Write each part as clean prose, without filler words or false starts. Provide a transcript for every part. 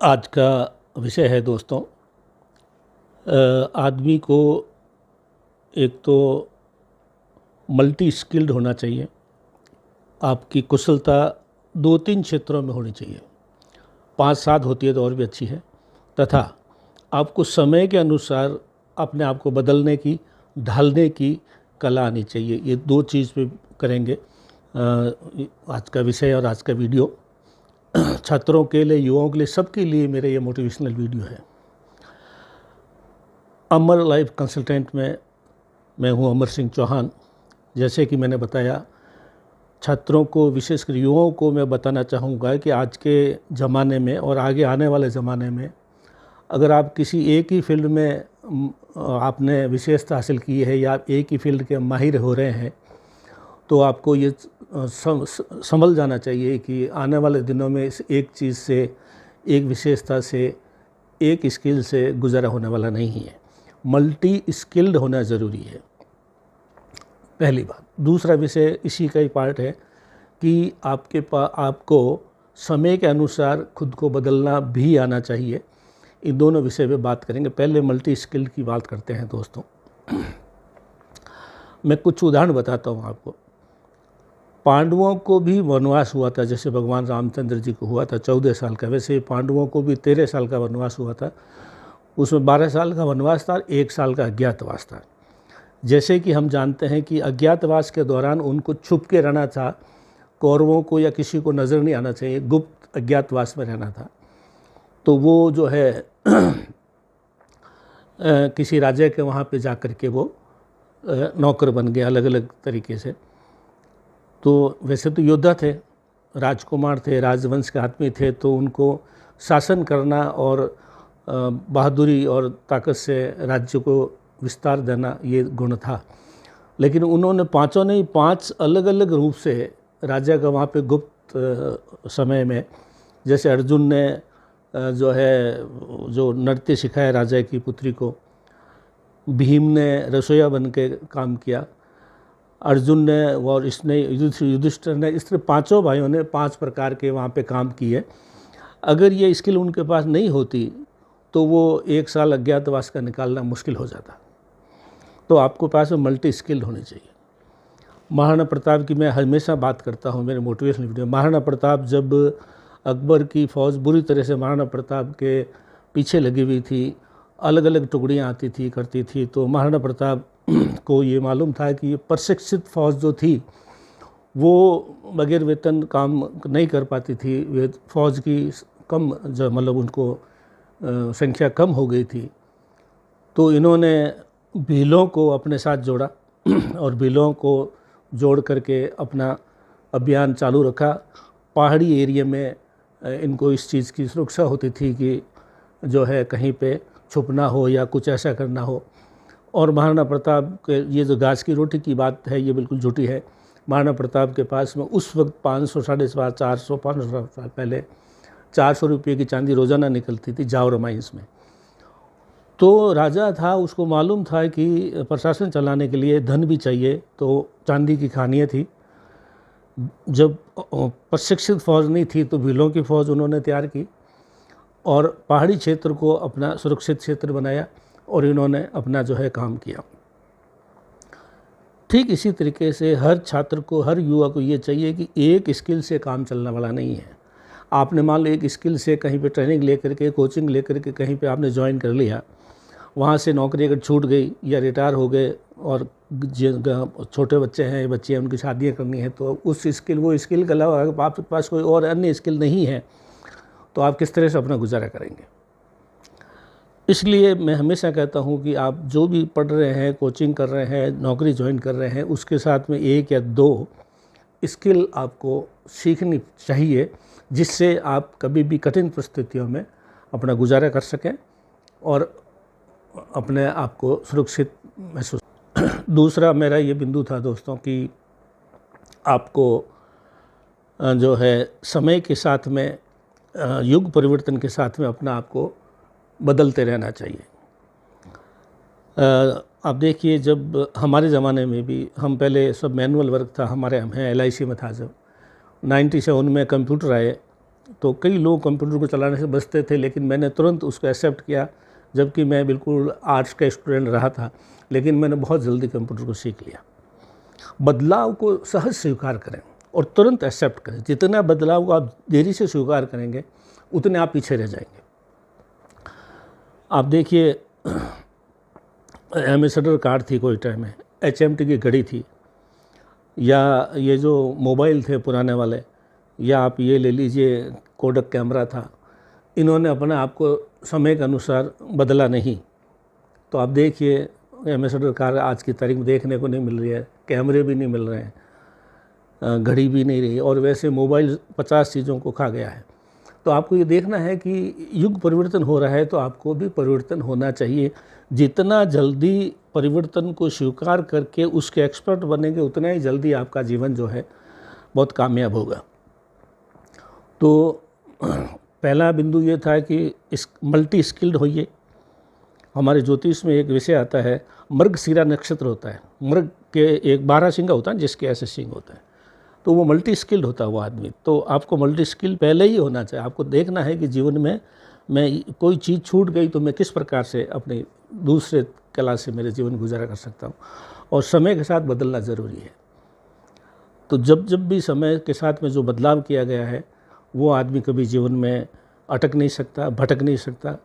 आज का विषय है दोस्तों, आदमी को एक तो मल्टी स्किल्ड होना चाहिए। आपकी कुशलता 2-3 क्षेत्रों में होनी चाहिए, 5-7 होती है तो और भी अच्छी है। तथा आपको समय के अनुसार अपने आप को बदलने की, ढालने की कला आनी चाहिए। ये 2 चीज़ पे करेंगे आज का विषय और आज का वीडियो। छात्रों के लिए, युवाओं के लिए, सबके लिए मेरे ये मोटिवेशनल वीडियो है। अमर लाइफ कंसल्टेंट में मैं हूँ अमर सिंह चौहान। जैसे कि मैंने बताया, छात्रों को, विशेषकर युवाओं को मैं बताना चाहूँगा कि आज के ज़माने में और आगे आने वाले ज़माने में अगर आप किसी एक ही फील्ड में आपने विशेषता हासिल की है या आप एक ही फील्ड के माहिर हो रहे हैं, तो आपको ये समझ जाना चाहिए कि आने वाले दिनों में इस एक चीज़ से, एक विशेषता से, एक स्किल से गुजारा होने वाला नहीं है। मल्टी स्किल्ड होना ज़रूरी है, पहली बात। दूसरा विषय इसी का ही पार्ट है कि आपको समय के अनुसार खुद को बदलना भी आना चाहिए। इन दोनों विषय पे बात करेंगे। पहले मल्टी स्किल्ड की बात करते हैं दोस्तों। मैं कुछ उदाहरण बताता हूँ आपको। पांडवों को भी वनवास हुआ था, जैसे भगवान रामचंद्र जी को हुआ था 14 साल का, वैसे पांडवों को भी 13 साल का वनवास हुआ था। उसमें 12 साल का वनवास था और 1 साल का अज्ञातवास था। जैसे कि हम जानते हैं कि अज्ञातवास के दौरान उनको छुप के रहना था, कौरवों को या किसी को नज़र नहीं आना चाहिए, गुप्त अज्ञातवास में रहना था। तो वो जो है किसी राजा के वहाँ पे जा कर के वो नौकर बन गए अलग अलग तरीके से। तो वैसे तो योद्धा थे, राजकुमार थे, राजवंश के आदमी थे, तो उनको शासन करना और बहादुरी और ताकत से राज्य को विस्तार देना ये गुण था। लेकिन उन्होंने पांचों ने 5 अलग अलग रूप से राजा का वहाँ पे गुप्त समय में, जैसे अर्जुन ने जो नृत्य सिखाया राजा की पुत्री को, भीम ने रसोईया बन के काम किया, अर्जुन ने और इसने युधिष्ठिर ने, इस तरह पांचों भाइयों ने 5 प्रकार के वहाँ पे काम किए। अगर ये स्किल उनके पास नहीं होती तो वो 1 साल अज्ञातवास का निकालना मुश्किल हो जाता। तो आपको पास में मल्टी स्किल्ड होनी चाहिए। महाराणा प्रताप की मैं हमेशा बात करता हूँ मेरे मोटिवेशनल वीडियो। महाराणा प्रताप, जब अकबर की फ़ौज बुरी तरह से महाराणा प्रताप के पीछे लगी हुई थी, अलग अलग टुकड़ियाँ आती थी, करती थी, तो महाराणा प्रताप को ये मालूम था कि प्रशिक्षित फ़ौज जो थी वो बगैर वेतन काम नहीं कर पाती थी। वे फ़ौज की कम, जो मतलब उनको संख्या कम हो गई थी। तो इन्होंने भीलों को अपने साथ जोड़ा और भीलों को जोड़ करके अपना अभियान चालू रखा। पहाड़ी एरिया में इनको इस चीज़ की सुरक्षा होती थी कि जो है कहीं पे छुपना हो या कुछ ऐसा करना हो। और महाराणा प्रताप के ये जो घास की रोटी की बात है, ये बिल्कुल झूठी है। महाराणा प्रताप के पास में उस वक्त 500, 450, 500 साल पहले 400 रुपये की चांदी रोज़ाना निकलती थी जावर माइंस में। तो राजा था, उसको मालूम था कि प्रशासन चलाने के लिए धन भी चाहिए, तो चांदी की खानियाँ थी। जब प्रशिक्षित फ़ौज नहीं थी तो भीलों की फ़ौज उन्होंने तैयार की और पहाड़ी क्षेत्र को अपना सुरक्षित क्षेत्र बनाया और इन्होंने अपना जो है काम किया। ठीक इसी तरीके से हर छात्र को, हर युवा को ये चाहिए कि एक स्किल से काम चलने वाला नहीं है। आपने मान लो एक स्किल से कहीं पे ट्रेनिंग लेकर के, कोचिंग लेकर के कहीं पे आपने ज्वाइन कर लिया, वहाँ से नौकरी अगर छूट गई या रिटायर हो गए और छोटे बच्चे हैं, बच्चे हैं, उनकी शादियाँ करनी है, तो उस स्किल, वो स्किल के अलावा अगर आपके पास कोई और अन्य स्किल नहीं है तो आप किस तरह से अपना गुजारा करेंगे। इसलिए मैं हमेशा कहता हूँ कि आप जो भी पढ़ रहे हैं, कोचिंग कर रहे हैं, नौकरी ज्वाइन कर रहे हैं, उसके साथ में 1 या 2 स्किल आपको सीखनी चाहिए, जिससे आप कभी भी कठिन परिस्थितियों में अपना गुजारा कर सकें और अपने आप को सुरक्षित महसूस। दूसरा मेरा ये बिंदु था दोस्तों कि आपको जो है समय के साथ में, युग परिवर्तन के साथ में अपना आप को बदलते रहना चाहिए। आप देखिए, जब हमारे ज़माने में भी हम पहले सब मैनुअल वर्क था, हमारे हमें LIC में था, जब 97 में कंप्यूटर आए तो कई लोग कंप्यूटर को चलाने से बचते थे, लेकिन मैंने तुरंत उसको एक्सेप्ट किया, जबकि मैं बिल्कुल आर्ट्स का स्टूडेंट रहा था, लेकिन मैंने बहुत जल्दी कंप्यूटर को सीख लिया। बदलाव को सहज स्वीकार करें और तुरंत एक्सेप्ट करें। जितना बदलाव को आप देरी से स्वीकार करेंगे उतने आप पीछे रह जाएंगे। आप देखिए, एम्बेसडर कार थी कोई टाइम में, HMT की घड़ी थी, या ये जो मोबाइल थे पुराने वाले, या आप ये ले लीजिए कोडक कैमरा था, इन्होंने अपने आप को समय के अनुसार बदला नहीं। तो आप देखिए, एम्बेसडर कार आज की तारीख में देखने को नहीं मिल रही है, कैमरे भी नहीं मिल रहे हैं, घड़ी भी नहीं रही, और वैसे मोबाइल 50 चीज़ों को खा गया है। तो आपको ये देखना है कि युग परिवर्तन हो रहा है, तो आपको भी परिवर्तन होना चाहिए। जितना जल्दी परिवर्तन को स्वीकार करके उसके एक्सपर्ट बनेंगे, उतना ही जल्दी आपका जीवन जो है बहुत कामयाब होगा। तो पहला बिंदु ये था कि इस मल्टी स्किल्ड होइए। हमारे ज्योतिष में एक विषय आता है, मृगशिरा नक्षत्र होता है, मृग के एक 12 सिंगा होता है जिसके ऐसे सिंग होते हैं, तो वो मल्टी स्किल्ड होता है वो आदमी। तो आपको मल्टी स्किल पहले ही होना चाहिए। आपको देखना है कि जीवन में मैं कोई चीज़ छूट गई तो मैं किस प्रकार से अपने दूसरे कला से मेरे जीवन गुजारा कर सकता हूँ, और समय के साथ बदलना ज़रूरी है। तो जब जब भी समय के साथ में जो बदलाव किया गया है, वो आदमी कभी जीवन में अटक नहीं सकता, भटक नहीं सकता,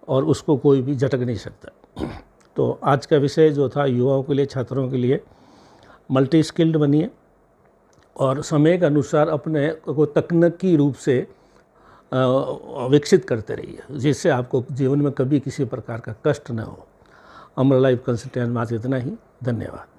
और उसको कोई भी झटक नहीं सकता। तो आज का विषय जो था युवाओं के लिए, छात्रों के लिए, मल्टी स्किल्ड बनिए और समय के अनुसार अपने को तकनीकी रूप से विकसित करते रहिए, जिससे आपको जीवन में कभी किसी प्रकार का कष्ट न हो। अमर लाइफ कंसल्टेंट में आज इतना ही। धन्यवाद।